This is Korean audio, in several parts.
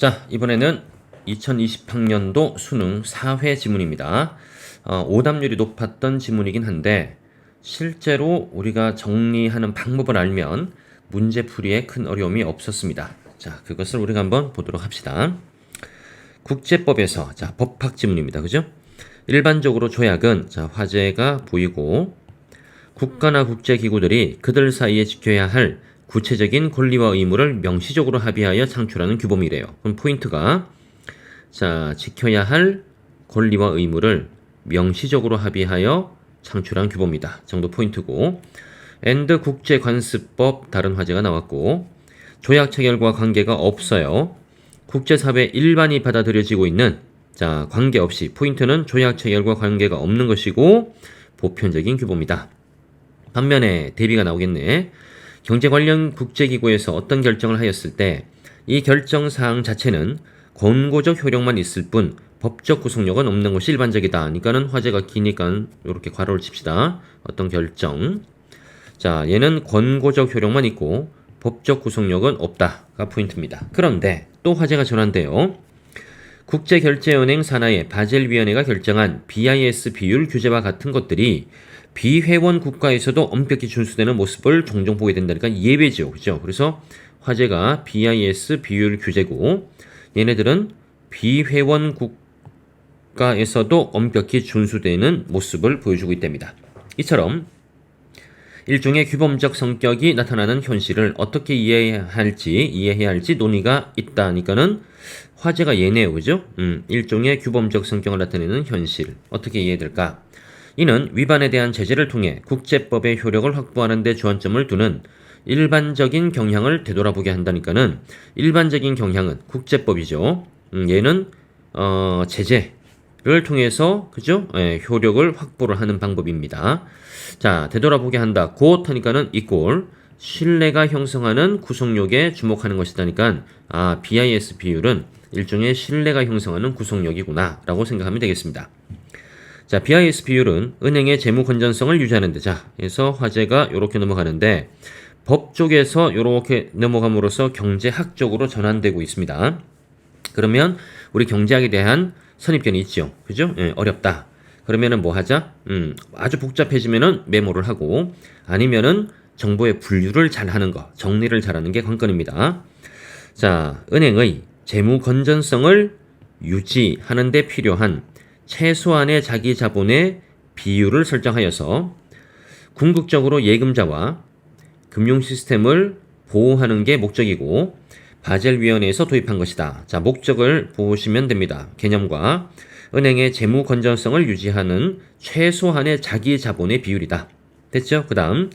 자, 이번에는 2020학년도 수능 4회 지문입니다. 오답률이 높았던 지문이긴 한데 실제로 우리가 정리하는 방법을 알면 문제풀이에 큰 어려움이 없었습니다. 자, 그것을 우리가 한번 보도록 합시다. 국제법에서 법학 지문입니다. 그죠? 일반적으로 조약은 화제가 보이고 국가나 국제기구들이 그들 사이에 지켜야 할 구체적인 권리와 의무를 명시적으로 합의하여 창출하는 규범이래요. 그럼 포인트가 지켜야 할 권리와 의무를 명시적으로 합의하여 창출한 규범이다. 정도 포인트고, 앤드 국제관습법 다른 화제가 나왔고, 조약 체결과 관계가 없어요. 국제사회 일반이 받아들여지고 있는 관계없이 포인트는 조약 체결과 관계가 없는 것이고 보편적인 규범이다. 반면에 대비가 나오겠네. 경제 관련 국제기구에서 어떤 결정을 하였을 때 이 결정사항 자체는 권고적 효력만 있을 뿐 법적 구속력은 없는 것이 일반적이다. 그러니까는 화제가 기니까 이렇게 괄호를 칩시다. 어떤 결정. 얘는 권고적 효력만 있고 법적 구속력은 없다가 포인트입니다. 그런데 또 화제가 전환돼요. 국제결제은행 산하의 바젤위원회가 결정한 BIS 비율 규제와 같은 것들이 비회원 국가에서도 엄격히 준수되는 모습을 종종 보게 된다니까 예외죠. 그죠? 그래서 화제가 BIS 비율 규제고 얘네들은 비회원 국가에서도 엄격히 준수되는 모습을 보여주고 있답니다. 이처럼 일종의 규범적 성격이 나타나는 현실을 어떻게 이해해야 할지 논의가 있다니까는 화제가 얘네요. 그죠? 일종의 규범적 성격을 나타내는 현실 어떻게 이해해야 될까? 이는 위반에 대한 제재를 통해 국제법의 효력을 확보하는 데 주안점을 두는 일반적인 경향을 되돌아보게 한다니까는 일반적인 경향은 국제법이죠. 얘는 제재를 통해서 그죠? 효력을 확보를 하는 방법입니다. 되돌아보게 한다. 곧 하니까는 이꼴 신뢰가 형성하는 구속력에 주목하는 것이다니까 BIS 비율은 일종의 신뢰가 형성하는 구속력이구나 라고 생각하면 되겠습니다. BIS 비율은 은행의 재무 건전성을 유지하는 데 그래서 화제가 이렇게 넘어가는데 법 쪽에서 이렇게 넘어감으로써 경제학적으로 전환되고 있습니다. 그러면 우리 경제학에 대한 선입견이 있죠. 그죠? 어렵다. 그러면은 뭐 하자? 아주 복잡해지면은 메모를 하고 아니면은 정보의 분류를 잘 하는 거, 정리를 잘하는 게 관건입니다. 은행의 재무 건전성을 유지하는 데 필요한 최소한의 자기 자본의 비율을 설정하여서 궁극적으로 예금자와 금융 시스템을 보호하는 게 목적이고 바젤위원회에서 도입한 것이다. 목적을 보시면 됩니다. 개념과 은행의 재무 건전성을 유지하는 최소한의 자기 자본의 비율이다. 됐죠? 그 다음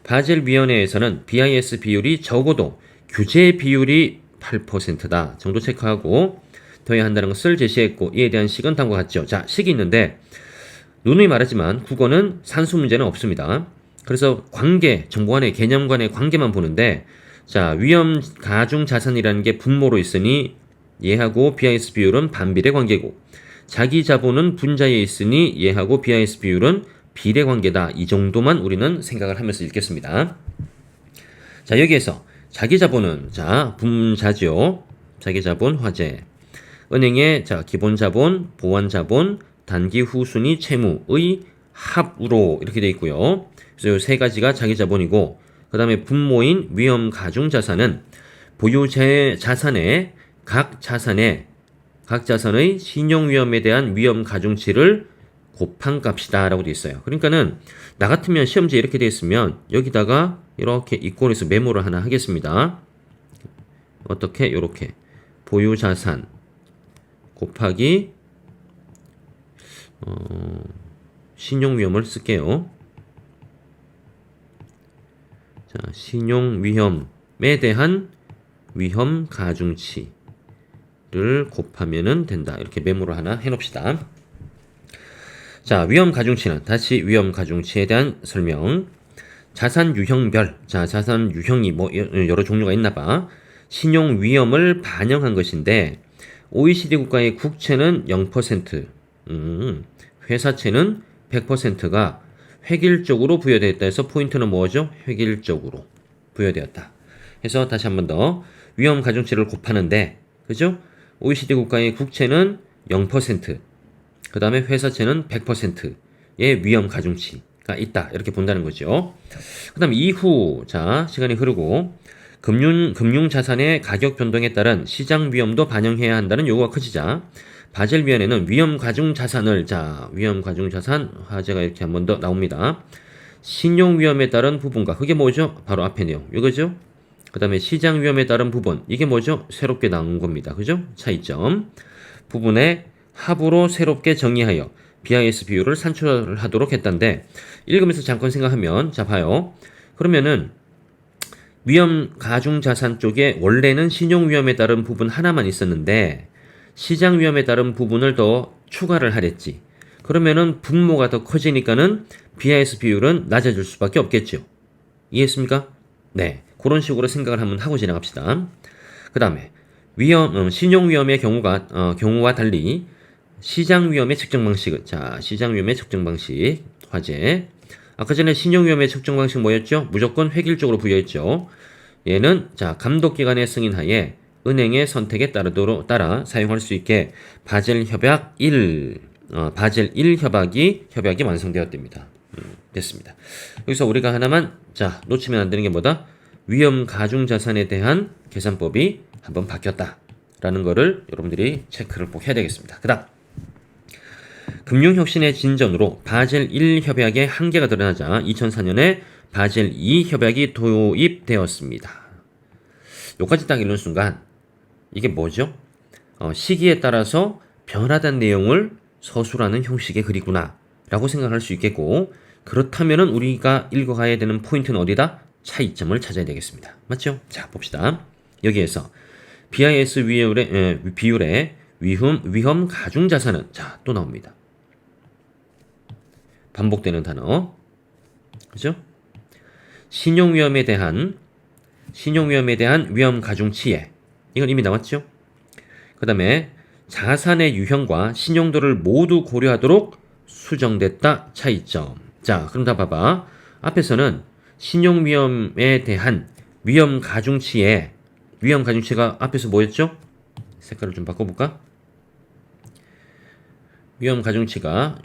바젤위원회에서는 BIS 비율이 적어도 규제 비율이 8%다 정도 체크하고 더해야 한다는 것을 제시했고 이에 대한 식은 다음과 같죠. 식이 있는데 누누이 말하지만 국어는 산수 문제는 없습니다. 그래서 관계, 정보 간의 개념 간의 관계만 보는데 위험 가중 자산이라는 게 분모로 있으니 얘하고 BIS 비율은 반비례 관계고 자기 자본은 분자에 있으니 얘하고 BIS 비율은 비례 관계다. 이 정도만 우리는 생각을 하면서 읽겠습니다. 여기에서 자기 자본은 분자죠. 자기 자본 화제. 은행의 기본 자본, 보완 자본, 단기 후순위 채무의 합으로 이렇게 되어 있고요. 그래서 이 세 가지가 자기 자본이고 그 다음에 분모인 위험 가중 자산은 보유 자산의 각 자산의 신용 위험에 대한 위험 가중치를 곱한 값이다 라고 되어 있어요. 그러니까는 나 같으면 시험지에 이렇게 되어 있으면 여기다가 이렇게 이꼴에서 메모를 하나 하겠습니다. 어떻게? 이렇게 보유 자산 곱하기 신용 위험을 쓸게요. 신용 위험에 대한 위험 가중치를 곱하면은 된다. 이렇게 메모를 하나 해놓읍시다. 위험 가중치는 다시 위험 가중치에 대한 설명. 자산 유형별. 자산 유형이 여러 종류가 있나봐. 신용 위험을 반영한 것인데 OECD 국가의 국채는 0%, 회사채는 100%가 획일적으로 부여되었다 해서 포인트는 뭐죠? 획일적으로 부여되었다. 해서 다시 한 번 더 위험 가중치를 곱하는데 그죠? OECD 국가의 국채는 0%, 그 다음에 회사채는 100%의 위험 가중치가 있다. 이렇게 본다는 거죠. 그 다음 이후, 자, 시간이 흐르고, 금융자산의 가격 변동에 따른 시장 위험도 반영해야 한다는 요구가 커지자, 바젤위원회는 위험 가중 자산을, 자, 위험 가중 자산, 화제가 이렇게 한 번 더 나옵니다. 신용 위험에 따른 부분과, 그게 뭐죠? 바로 앞에 내용. 이거죠? 그 다음에 시장 위험에 따른 부분, 이게 뭐죠? 새롭게 나온 겁니다. 그죠? 차이점. 부분에 합으로 새롭게 정의하여 BIS 비율을 산출하도록 했던데, 읽으면서 잠깐 생각하면, 자, 봐요. 그러면은, 위험 가중 자산 쪽에 원래는 신용 위험에 따른 부분 하나만 있었는데, 시장 위험에 따른 부분을 더 추가를 하랬지. 그러면은 분모가 더 커지니까는 BIS 비율은 낮아질 수밖에 없겠죠. 이해했습니까? 네. 그런 식으로 생각을 한번 하고 지나갑시다. 그 다음에 신용 위험의 경우와 달리 시장 위험의 측정 방식은, 자, 시장 위험의 측정 방식 화제. 아까 전에 신용 위험의 측정 방식 뭐였죠? 무조건 획일적으로 부여했죠. 얘는 자, 감독기관의 승인하에 은행의 선택에 따라 사용할 수 있게 바젤 1 협약이 완성되었답니다. 됐습니다. 여기서 우리가 하나만 자, 놓치면 안 되는 게 뭐다? 위험 가중 자산에 대한 계산법이 한번 바뀌었다라는 거를 여러분들이 체크를 꼭 해야 되겠습니다. 그다음 금융혁신의 진전으로 바젤 1 협약의 한계가 드러나자 2004년에 바젤 2 협약이 도입되었습니다. 여기까지 딱 읽는 순간 이게 뭐죠? 시기에 따라서 변화된 내용을 서술하는 형식의 글이구나 라고 생각할 수 있겠고, 그렇다면은 우리가 읽어가야 되는 포인트는 어디다? 차이점을 찾아야 되겠습니다. 맞죠? 자, 봅시다. 여기에서 BIS 비율의 위험 가중 자산은, 자, 또 나옵니다. 반복되는 단어. 그죠? 신용위험에 대한 위험 가중치에, 이건 이미 나왔죠? 그 다음에 자산의 유형과 신용도를 모두 고려하도록 수정됐다. 차이점. 자, 그럼 다 봐봐. 앞에서는 신용위험에 대한 위험 가중치가 앞에서 뭐였죠? 색깔을 좀 바꿔볼까? 위험 가중치가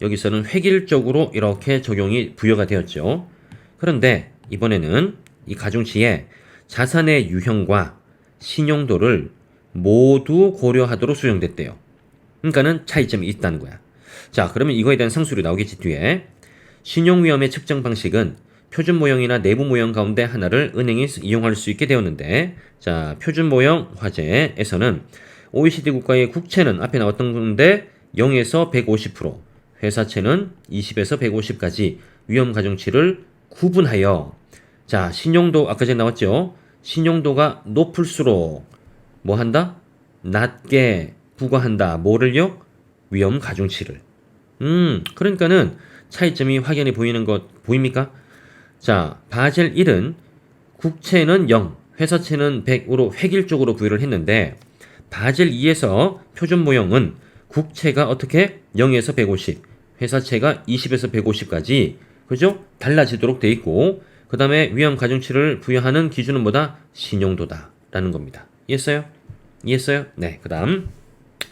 여기서는 획일적으로 이렇게 적용이 부여가 되었죠. 그런데 이번에는 이 가중치에 자산의 유형과 신용도를 모두 고려하도록 수정됐대요. 그러니까는 차이점이 있다는 거야. 자, 그러면 이거에 대한 상술이 나오겠지, 뒤에. 신용위험의 측정 방식은 표준 모형이나 내부 모형 가운데 하나를 은행이 이용할 수 있게 되었는데, 자, 표준 모형 화제에서는 OECD 국가의 국채는 앞에 나왔던 건데 0에서 150%, 회사채는 20에서 150까지 위험 가중치를 구분하여, 자, 신용도 아까 전에 나왔죠? 신용도가 높을수록 뭐 한다? 낮게 부과한다. 뭐를요? 위험 가중치를. 그러니까는 차이점이 확연히 보이는 것 보입니까? 자, 바젤 1은 국채는 0, 회사채는 100으로 획일적으로 부여를 했는데, 바젤 2에서 표준 모형은 국채가 어떻게 0에서 150, 회사채가 20에서 150까지 그죠? 달라지도록 돼 있고, 그 다음에 위험 가중치를 부여하는 기준은 뭐다? 신용도다라는 겁니다. 이해했어요? 네. 그 다음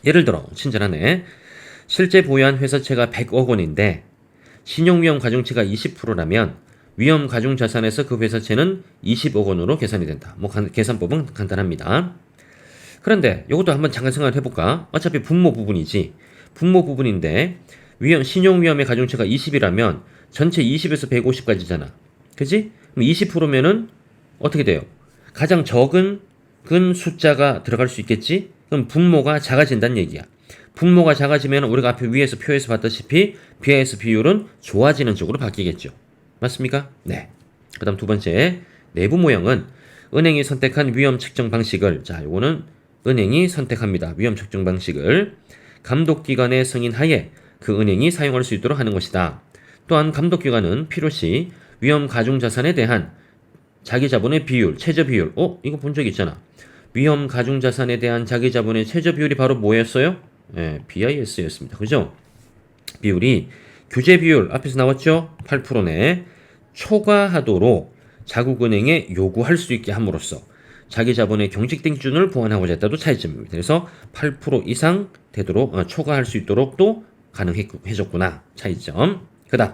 예를 들어 친절하네. 실제 보유한 회사채가 100억 원인데 신용위험 가중치가 20%라면 위험 가중 자산에서 그 회사채는 20억 원으로 계산이 된다. 뭐 계산법은 간단합니다. 그런데 이것도 한번 잠깐 생각을 해볼까? 어차피 분모 부분이지. 분모 부분인데 신용위험의 가중치가 20이라면 전체 20에서 150까지잖아. 그지? 그럼 20%면은 어떻게 돼요? 가장 적은 숫자가 들어갈 수 있겠지? 그럼 분모가 작아진다는 얘기야. 분모가 작아지면 우리가 앞에 위에서 표에서 봤다시피 BIS 비율은 좋아지는 쪽으로 바뀌겠죠. 맞습니까? 네. 그 다음 두 번째, 내부 모형은 은행이 선택한 위험 측정 방식을, 자, 요거는 은행이 선택합니다. 위험 측정 방식을 감독기관의 승인하에 그 은행이 사용할 수 있도록 하는 것이다. 또한 감독기관은 필요시 위험 가중 자산에 대한 자기 자본의 비율, 최저 비율, 이거 본 적 있잖아. 위험 가중 자산에 대한 자기 자본의 최저 비율이 바로 뭐였어요? 네, BIS였습니다. 그죠? 비율이 규제 비율 앞에서 나왔죠? 8%네. 초과하도록 자국은행에 요구할 수 있게 함으로써 자기 자본의 경직된 기준을 보완하고자 했다도 차이점입니다. 그래서 8% 이상 되도록 초과할 수 있도록 또 가능해졌구나. 차이점. 그다음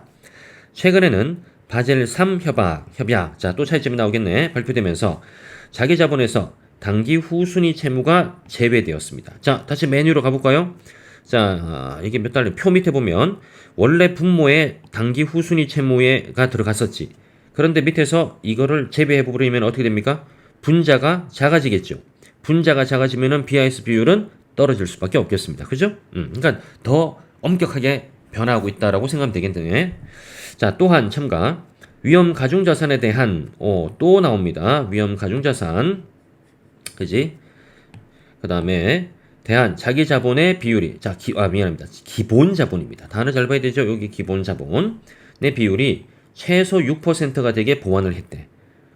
최근에는 바젤 3 협약. 자, 또 차이점이 나오겠네. 발표되면서 자기 자본에서 당기 후순위 채무가 제외되었습니다. 자, 다시 메뉴로 가볼까요? 자, 이게 몇 달래 표 밑에 보면 원래 분모에 당기 후순위 채무가 들어갔었지. 그런데 밑에서 이거를 제외해버리면 어떻게 됩니까? 분자가 작아지겠죠. 분자가 작아지면은 BIS 비율은 떨어질 수밖에 없겠습니다. 그죠? 그러니까 더 엄격하게 변화하고 있다라고 생각하면 되겠네. 자, 또한 첨가 위험 가중자산에 대한 또 나옵니다. 위험 가중자산, 그지? 그 다음에 대한 자기 자본의 비율이 미안합니다. 기본 자본입니다. 단어 잘 봐야 되죠. 여기 기본 자본의 비율이 최소 6%가 되게 보완을 했대.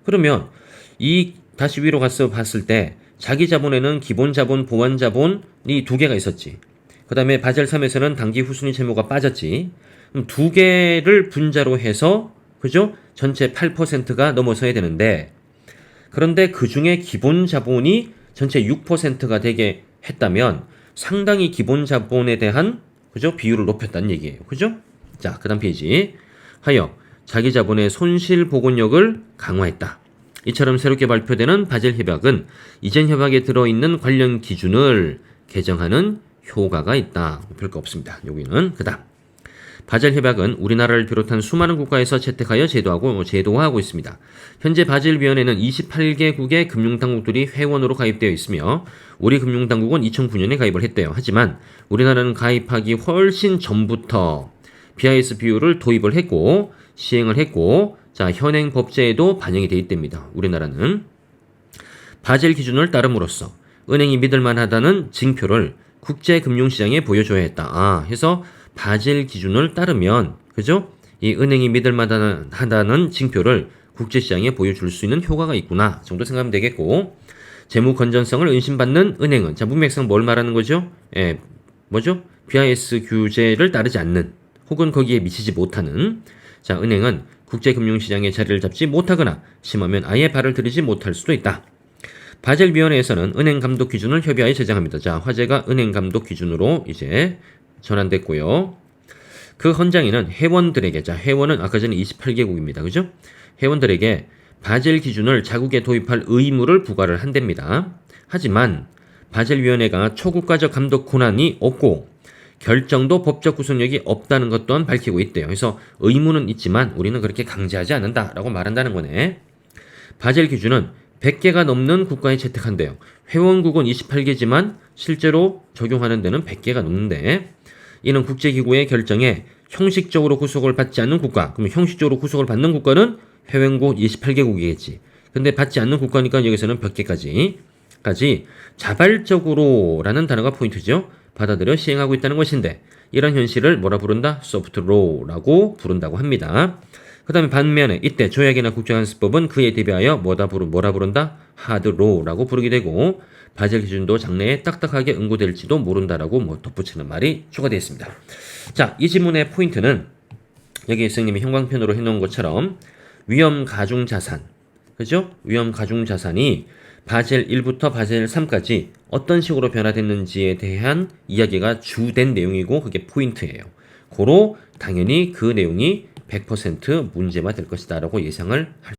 그러면 이 다시 위로 가서 봤을 때 자기 자본에는 기본 자본, 보완 자본이 두 개가 있었지. 그 다음에 바젤 3에서는 당기 후순위 채무가 빠졌지. 그럼 두 개를 분자로 해서 그죠? 전체 8%가 넘어서야 되는데 그런데 그 중에 기본 자본이 전체 6%가 되게 했다면 상당히 기본 자본에 대한 그죠? 비율을 높였다는 얘기예요. 그죠? 자, 그다음 페이지. 하여 자기 자본의 손실 복원력을 강화했다. 이처럼 새롭게 발표되는 바젤 협약은 이전 협약에 들어있는 관련 기준을 개정하는 효과가 있다. 별거 없습니다. 여기는 그다음 바젤 협약은 우리나라를 비롯한 수많은 국가에서 채택하여 제도화하고 있습니다. 현재 바젤위원회는 28개국의 금융당국들이 회원으로 가입되어 있으며 우리 금융당국은 2009년에 가입을 했대요. 하지만 우리나라는 가입하기 훨씬 전부터 BIS 비율을 도입을 했고 시행을 했고 자 현행 법제에도 반영이 되어 있답니다. 우리나라는 바젤 기준을 따름으로써 은행이 믿을만하다는 징표를 국제금융시장에 보여줘야 했다. 해서 바젤 기준을 따르면 그죠? 이 은행이 믿을만하다는 징표를 국제시장에 보여줄 수 있는 효과가 있구나 정도 생각하면 되겠고 재무 건전성을 의심받는 은행은 자 문맥상 뭘 말하는 거죠? 뭐죠? BIS 규제를 따르지 않는 혹은 거기에 미치지 못하는 자 은행은 국제금융시장에 자리를 잡지 못하거나 심하면 아예 발을 들이지 못할 수도 있다. 바젤위원회에서는 은행 감독 기준을 협의하여 제정합니다. 자 화제가 은행 감독 기준으로 이제 전환됐고요. 그 헌장에는 회원들에게 자 회원은 아까 전에 28개국입니다. 그죠? 회원들에게 바젤 기준을 자국에 도입할 의무를 부과를 한답니다. 하지만 바젤위원회가 초국가적 감독 권한이 없고 결정도 법적 구속력이 없다는 것 또한 밝히고 있대요. 그래서 의무는 있지만 우리는 그렇게 강제하지 않는다라고 말한다는 거네. 바젤 기준은 100개가 넘는 국가에 채택한대요. 회원국은 28개지만 실제로 적용하는 데는 100개가 넘는데 이는 국제기구의 결정에 형식적으로 구속을 받지 않는 국가 그러면 형식적으로 구속을 받는 국가는 회원국 28개국이겠지. 근데 받지 않는 국가니까 여기서는 100개까지 자발적으로라는 단어가 포인트죠. 받아들여 시행하고 있다는 것인데 이런 현실을 뭐라 부른다? 소프트 로우라고 부른다고 합니다. 그 다음에 반면에 이때 조약이나 국제관습법은 그에 대비하여 뭐라 부른다? 하드 로우라고 부르게 되고 바젤 기준도 장래에 딱딱하게 응고될지도 모른다라고 덧붙이는 말이 추가되어 있습니다. 자, 이 지문의 포인트는 여기 선생님이 형광펜으로 해놓은 것처럼 위험 가중 자산, 그죠? 위험 가중 자산이 바젤 1부터 바젤 3까지 어떤 식으로 변화됐는지에 대한 이야기가 주된 내용이고 그게 포인트예요. 고로 당연히 그 내용이 100% 문제가 될 것이다 라고 예상을 할